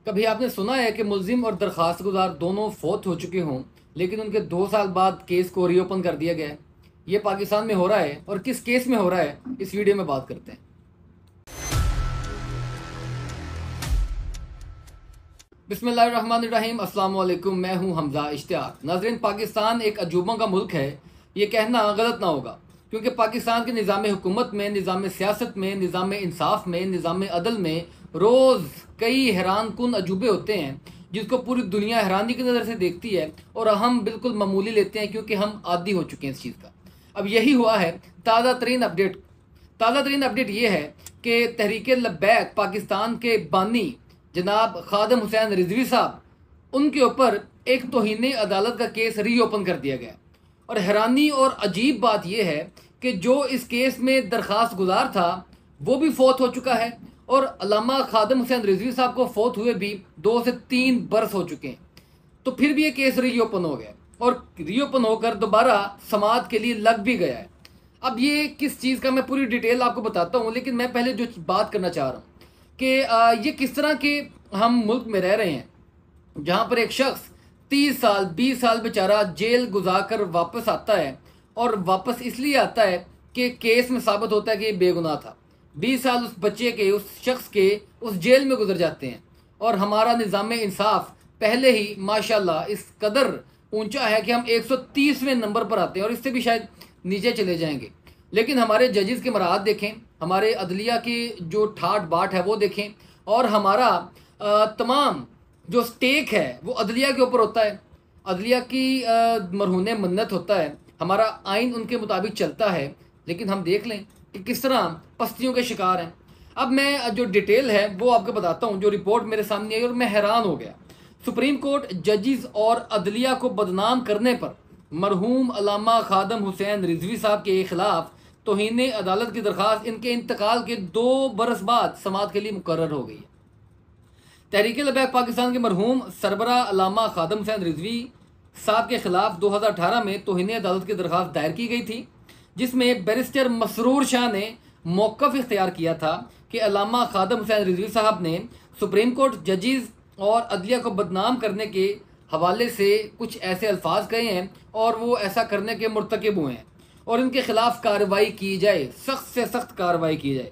कभी आपने सुना है कि मुलजिम और दरखास्त गुजार दोनों फौत हो चुके हों, लेकिन उनके 2 साल बाद केस को रीओपन कर दिया गया है? ये पाकिस्तान में हो रहा है, और किस केस में हो रहा है, इस वीडियो में बात करते हैं। बिस्मिल्लाहिर्रहमानिर्रहीम, अस्सलाम वालेकुम। मैं हूं हमजा इश्तियाक। नाज़रीन, पाकिस्तान एक अजूबों का मुल्क है, ये कहना गलत ना होगा, क्योंकि पाकिस्तान के निज़ाम हुकूमत में, निज़ाम सियासत में, निज़ाम इंसाफ में, निज़ाम अदल में रोज़ कई हैरान कुन अजूबे होते हैं जिसको पूरी दुनिया हैरानी की नज़र से देखती है, और हम बिल्कुल मामूली लेते हैं क्योंकि हम आदी हो चुके हैं इस चीज़ का। अब यही हुआ है ताज़ा तरीन अपडेट ये है कि तहरीक लब्बैक पाकिस्तान के बानी जनाब खादम हुसैन रिजवी साहब, उनके ऊपर एक तौहीन अदालत का केस रीओपन कर दिया गया। और हैरानी और अजीब बात यह है कि जो इस केस में दरखास्त गुजार था वो भी फौत हो चुका है, और अल्लामा खादम हुसैन रिजवी साहब को फौत हुए भी 2 से 3 बरस हो चुके हैं। तो फिर भी ये केस रीओपन हो गया, और रीओपन होकर दोबारा समाअत के लिए लग भी गया है। अब ये किस चीज़ का, मैं पूरी डिटेल आपको बताता हूँ, लेकिन मैं पहले जो बात करना चाह रहा हूँ कि ये किस तरह के हम मुल्क में रह रहे हैं जहाँ पर एक शख्स 30 साल 20 साल बेचारा जेल गुजार कर वापस आता है, और वापस इसलिए आता है कि केस में साबित होता है कि ये बेगुनाह था। 20 साल उस बच्चे के, उस शख्स के उस जेल में गुजर जाते हैं, और हमारा निज़ाम इंसाफ पहले ही माशाल्लाह इस कदर ऊंचा है कि हम 130वें नंबर पर आते हैं, और इससे भी शायद नीचे चले जाएंगे। लेकिन हमारे जजेस के मराहत देखें, हमारे अदलिया की जो ठाट बाट है वो देखें, और हमारा तमाम जो स्टेक है वो अदलिया के ऊपर होता है। अदलिया की मरहून मन्नत होता है, हमारा आइन उनके मुताबिक चलता है, लेकिन हम देख लें कि किस तरह पस्तियों के शिकार हैं। अब मैं जो डिटेल है वो आपको बताता हूँ, जो रिपोर्ट मेरे सामने आई और मैं हैरान हो गया। सुप्रीम कोर्ट जजेस और अदलिया को बदनाम करने पर मरहूम अल्लामा खादम हुसैन रिजवी साहब के खिलाफ तौहीन अदालत की दरखास्त इनके इंतकाल के 2 बरस बाद समाअत के लिए मुकर्रर हो गई है। तहरीक लब्बैक पाकिस्तान के मरहूम सरबरा अल्लामा खादम हुसैन रिजवी साहब के खिलाफ 2018 में तौहीन अदालत की दरखास्त दायर की गई थी, जिसमें बैरिस्टर मसरूर शाह ने मौक़िफ़ इख्तियार किया था कि अल्लामा खादम हुसैन रिजवी साहब ने सुप्रीम कोर्ट जजेस और अदलिया को बदनाम करने के हवाले से कुछ ऐसे अल्फाज कहे हैं, और वो ऐसा करने के मुर्तकिब हुए हैं, और इनके खिलाफ कार्रवाई की जाए, सख्त से सख्त कार्रवाई की जाए।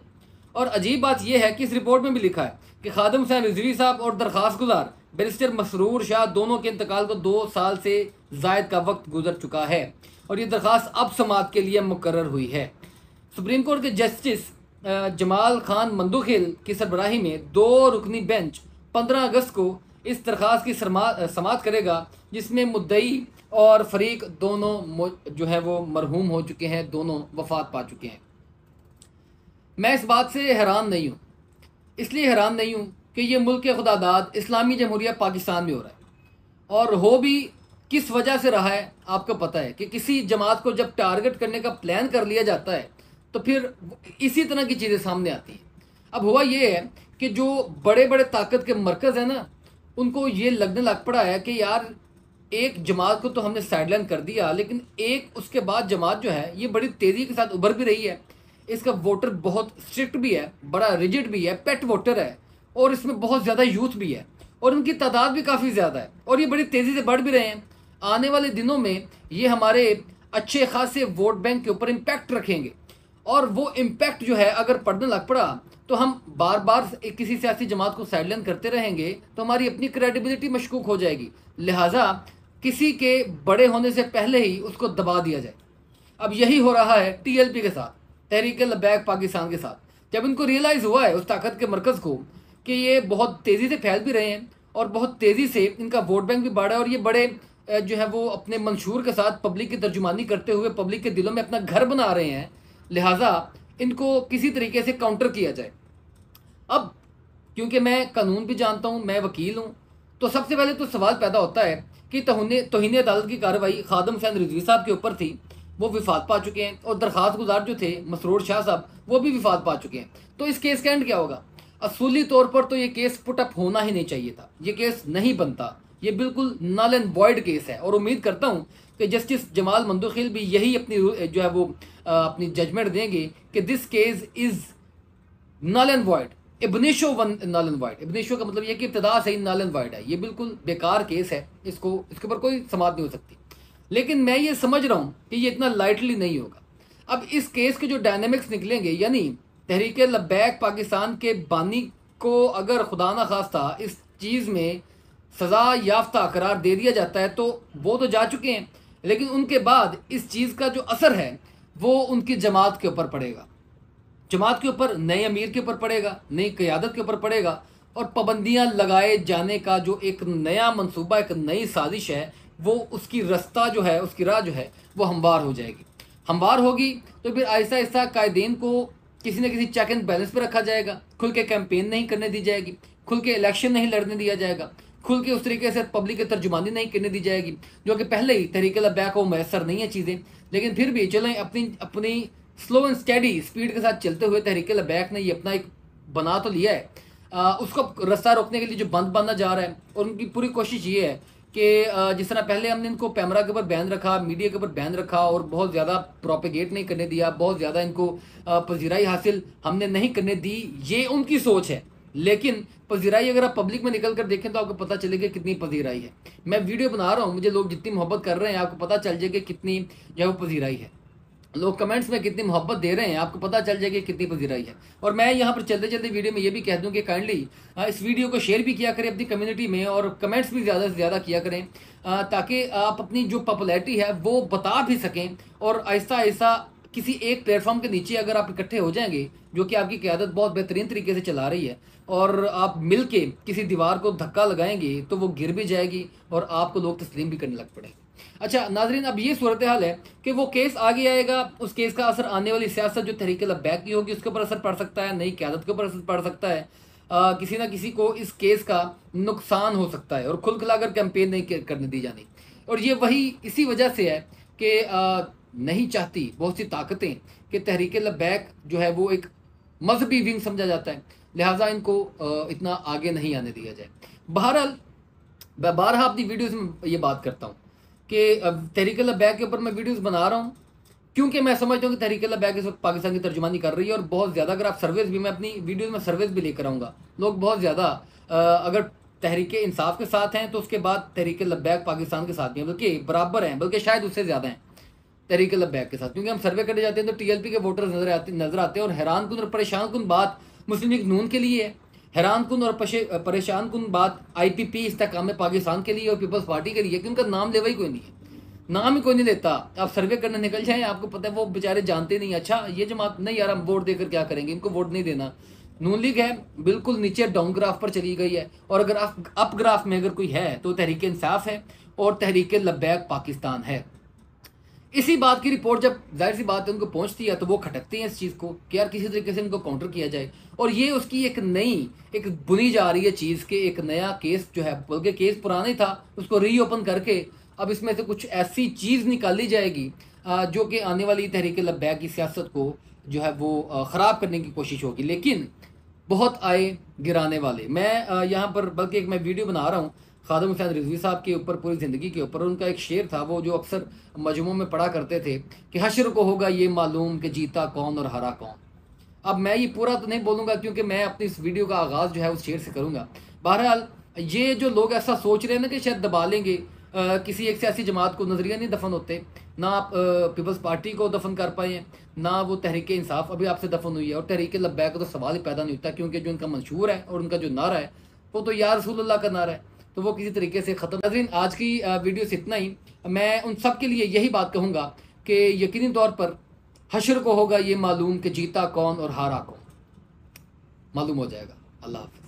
और अजीब बात यह है कि इस रिपोर्ट में भी लिखा है कि खादम हुसैन रिजवी साहब और दरखास्त गुजार बैरिस्टर मसरूर शाह दोनों के इंतकाल को 2 साल से जायद का वक्त गुजर चुका है, और ये दरखास्त अब समाअत के लिए मुकर्रर हुई है। सुप्रीम कोर्ट के जस्टिस जमाल खान मंदुखिल की सरबराही में 2 रुकनी बेंच 15 अगस्त को इस दरखास्त की समाअत करेगा, जिसमें मुद्दई और फरीक दोनों जो है वो मरहूम हो चुके हैं, दोनों वफात पा चुके हैं। मैं इस बात से हैरान नहीं हूँ, इसलिए हैरान नहीं हूँ कि ये मुल्क खुदादाद इस्लामी जमहूरिया पाकिस्तान में हो रहा है, और हो भी किस वजह से रहा है आपको पता है कि किसी जमात को जब टारगेट करने का प्लान कर लिया जाता है तो फिर इसी तरह की चीज़ें सामने आती हैं। अब हुआ ये है कि जो बड़े बड़े ताकत के मरकज़ हैं ना, उनको ये लगने लग पड़ा है कि यार एक जमात को तो हमने साइडलाइन कर दिया, लेकिन एक उसके बाद जमात जो है ये बड़ी तेज़ी के साथ उभर भी रही है। इसका वोटर बहुत स्ट्रिक्ट भी है, बड़ा रिजिड भी है, पेट वोटर है, और इसमें बहुत ज़्यादा यूथ भी है, और उनकी तादाद भी काफ़ी ज़्यादा है, और ये बड़ी तेज़ी से बढ़ भी रहे हैं। आने वाले दिनों में ये हमारे अच्छे खासे वोट बैंक के ऊपर इम्पैक्ट रखेंगे, और वो इम्पैक्ट जो है अगर पड़ने लग पड़ा तो हम बार बार किसी सियासी जमात को साइडलाइन करते रहेंगे तो हमारी अपनी क्रेडिबिलिटी मशकूक हो जाएगी। लिहाजा किसी के बड़े होने से पहले ही उसको दबा दिया जाए। अब यही हो रहा है TLP के साथ, तहरीक लब्बैक पाकिस्तान के साथ। जब इनको रियलाइज़ हुआ है उस ताकत के मरकज़ को कि ये बहुत तेज़ी से फैल भी रहे हैं, और बहुत तेज़ी से इनका वोट बैंक भी बढ़ा है, और ये बड़े जो है वो अपने मंशूर के साथ पब्लिक की तर्जुमानी करते हुए पब्लिक के दिलों में अपना घर बना रहे हैं, लिहाजा इनको किसी तरीके से काउंटर किया जाए। अब क्योंकि मैं कानून भी जानता हूँ, मैं वकील हूँ, तो सबसे पहले तो सवाल पैदा होता है कि तौहीन अदालत की कार्रवाई खादम हुसैन रिजवी साहब के ऊपर थी, वो विफात पा चुके हैं, और दरखास्त गुजार जो थे मसरूर शाह साहब वो भी विफात पा चुके हैं। तो इस केस का एंड क्या होगा? असूली तौर पर तो ये केस पुट अप होना ही नहीं चाहिए था, ये केस नहीं बनता, ये बिल्कुल नल एंड वॉइड केस है। और उम्मीद करता हूँ कि जस्टिस जमाल मंदुखिल भी यही अपनी जो है वो अपनी जजमेंट देंगे कि this case is null and void, ab initio one null and void. Ab initio का मतलब यह कि इब्तिदा से ही नल एंड वाइड है, ये बिल्कुल बेकार केस है, इसके ऊपर कोई समाअत नहीं हो सकती। लेकिन मैं ये समझ रहा हूँ कि ये इतना लाइटली नहीं होगा। अब इस केस के जो डायनेमिक्स निकलेंगे, यानी तहरीक लब्बैक पाकिस्तान के बानी को अगर खुदा न खास्ता इस चीज़ में सज़ा याफ्ता करार दे दिया जाता है तो वो तो जा चुके हैं, लेकिन उनके बाद इस चीज़ का जो असर है वो उनकी जमात के ऊपर पड़ेगा, जमात के ऊपर, नए अमीर के ऊपर पड़ेगा, नई क़यादत के ऊपर पड़ेगा, और पाबंदियाँ लगाए जाने का जो एक नया मंसूबा, एक नई साजिश है, वो उसकी रास्ता जो है, उसकी राह जो है वो हमवार हो जाएगी। हमवार होगी तो फिर आहिस्ता आहिस्ता कायदीन को किसी न किसी चेक एंड बैलेंस पर रखा जाएगा, खुल के कैंपेन नहीं करने दी जाएगी, खुल के इलेक्शन नहीं लड़ने दिया जाएगा, खुल के उस तरीके से पब्लिक की तर्जुमानी नहीं करने दी जाएगी, जो कि पहले ही तहरीक लब्बैक को मैसर नहीं है चीज़ें। लेकिन फिर भी चलें, अपनी स्लो एंड स्टेडी स्पीड के साथ चलते हुए तहरीक लब्बैक ने ये अपना एक बना तो लिया है, उसको रास्ता रोकने के लिए जो बंद बांधा जा रहा है, और उनकी पूरी कोशिश ये है कि जिस तरह पहले हमने इनको कैमरा के ऊपर बैन रखा, मीडिया के ऊपर बैन रखा और बहुत ज़्यादा प्रोपेगेट नहीं करने दिया, बहुत ज़्यादा इनको पजीराई हासिल हमने नहीं करने दी, ये उनकी सोच है। लेकिन पजीराई अगर आप पब्लिक में निकल कर देखें तो आपको पता चलेगा कितनी पजीराई है। मैं वीडियो बना रहा हूँ, मुझे लोग जितनी मोहब्बत कर रहे हैं आपको पता चल जाएगा कितनी जो है वो पजीराई है, लोग कमेंट्स में कितनी मोहब्बत दे रहे हैं आपको पता चल जाएगी कितनी पजीराई है। और मैं यहाँ पर चलते चलते वीडियो में ये भी कह दूँ कि काइंडली इस वीडियो को शेयर भी किया करें अपनी कम्युनिटी में, और कमेंट्स भी ज़्यादा से ज़्यादा किया करें, ताकि आप अपनी जो पॉपुलैरिटी है वो बता भी सकें, और आहिस्ता आहिस्ता किसी एक प्लेटफॉर्म के नीचे अगर आप इकट्ठे हो जाएंगे, जो कि आपकी क़यादत बहुत बेहतरीन तरीके से चला रही है, और आप मिल के किसी दीवार को धक्का लगाएंगे तो वो गिर भी जाएगी और आपको लोग तस्लीम भी करने लग पड़ेंगे। अच्छा नाजरीन, अब ये सूरत हाल है कि वो केस आगे आएगा, उस केस का असर आने वाली सियासत जो तहरीक लब्बैक की होगी उसके ऊपर असर पड़ सकता है, नई क़यादत के ऊपर असर पड़ सकता है, किसी ना किसी को इस केस का नुकसान हो सकता है, और खुल खिलाकर कैंपेन नहीं करने दी जानी। और ये वही इसी वजह से है कि नहीं चाहती बहुत सी ताकतें कि तहरीक लब्बैक जो है वो एक मजहबी विंग समझा जाता है, लिहाजा इनको इतना आगे नहीं आने दिया जाए। बहरहाल मैं बारहा अपनी वीडियोज़ में ये बात करता हूँ कि तहरीक लब्बैक के ऊपर मैं वीडियोस बना रहा हूँ क्योंकि मैं समझता हूँ कि तहरीक लब्बैक इस वक्त पाकिस्तान की तर्जुमानी कर रही है, और बहुत ज़्यादा अगर आप सर्वेस भी, मैं अपनी वीडियोस में सर्वेस भी लेकर आऊँगा, लोग बहुत ज़्यादा अगर तहरीक इंसाफ के साथ हैं तो उसके बाद तहरीक लब्बैक पाकिस्तान के साथ भी हैं, बल्कि बराबर हैं, बल्कि शायद उससे ज़्यादा हैं तहरीक लब्बैक के साथ, क्योंकि हम सर्वे करने जाते हैं तो TLP के वोटर्स नजर आते हैं। और हैरान कुन और परेशान कुन बात मुस्लिम लीग नून के लिए है, हैरान कुन और परेशान कुन बात IPP इस्तेहकाम पाकिस्तान के लिए और पीपल्स पार्टी के लिए कि उनका नाम लेवा ही कोई नहीं है, नाम ही कोई नहीं लेता। आप सर्वे करने निकल जाएं, आपको पता है वो बेचारे जानते नहीं, अच्छा ये जमात नहीं यार हम वोट देकर क्या करेंगे, इनको वोट नहीं देना। नून लीग है बिल्कुल नीचे डाउन ग्राफ पर चली गई है, और अगर आप अप ग्राफ में अगर कोई है तो तहरीक इंसाफ है और तहरीक लब्बैक पाकिस्तान है। इसी बात की रिपोर्ट जब जाहिर सी बात है उनको पहुंचती है तो वो खटकते हैं इस चीज़ को कि यार किसी तरीके से इनको काउंटर किया जाए, और ये उसकी एक नई एक बुनी जा रही है चीज़ के एक नया केस जो है, बल्कि केस पुराना ही था उसको रीओपन करके अब इसमें से कुछ ऐसी चीज़ निकाली जाएगी जो कि आने वाली तहरीक लब्बैक की सियासत को जो है वो ख़राब करने की कोशिश होगी। लेकिन बहुत आए गिराने वाले, मैं यहाँ पर बल्कि एक मैं वीडियो बना रहा हूँ खादिम हुसैन रिजवी साहब के ऊपर, पूरी ज़िंदगी के ऊपर। उनका एक शेर था वो जो अक्सर मजमों में पढ़ा करते थे कि हश्र को होगा ये मालूम कि जीता कौन और हरा कौन। अब मैं ये पूरा तो नहीं बोलूँगा क्योंकि मैं अपनी इस वीडियो का आगाज़ जो है उस शेर से करूँगा। बहरहाल ये जो लोग ऐसा सोच रहे हैं ना कि शायद दबा लेंगे किसी एक सियासी जमात को, नज़रिया नहीं दफन होते, ना आप पीपल्स पार्टी को दफन कर पाए हैं, ना वो तहरीक इंसाफ अभी आपसे दफन हुई है, और तहरीक लब्बैक का तो सवाल ही पैदा नहीं होता क्योंकि जो इनका मंशूर है और उनका जो नारा है वो तो या रसूलुल्लाह का नारा है, तो वो किसी तरीके से ख़त्म। नाज़रीन आज की वीडियो से इतना ही। मैं उन सब के लिए यही बात कहूँगा कि यकीनी तौर पर हश्र को होगा ये मालूम कि जीता कौन और हारा कौन, मालूम हो जाएगा। अल्लाह हाफ़िज़।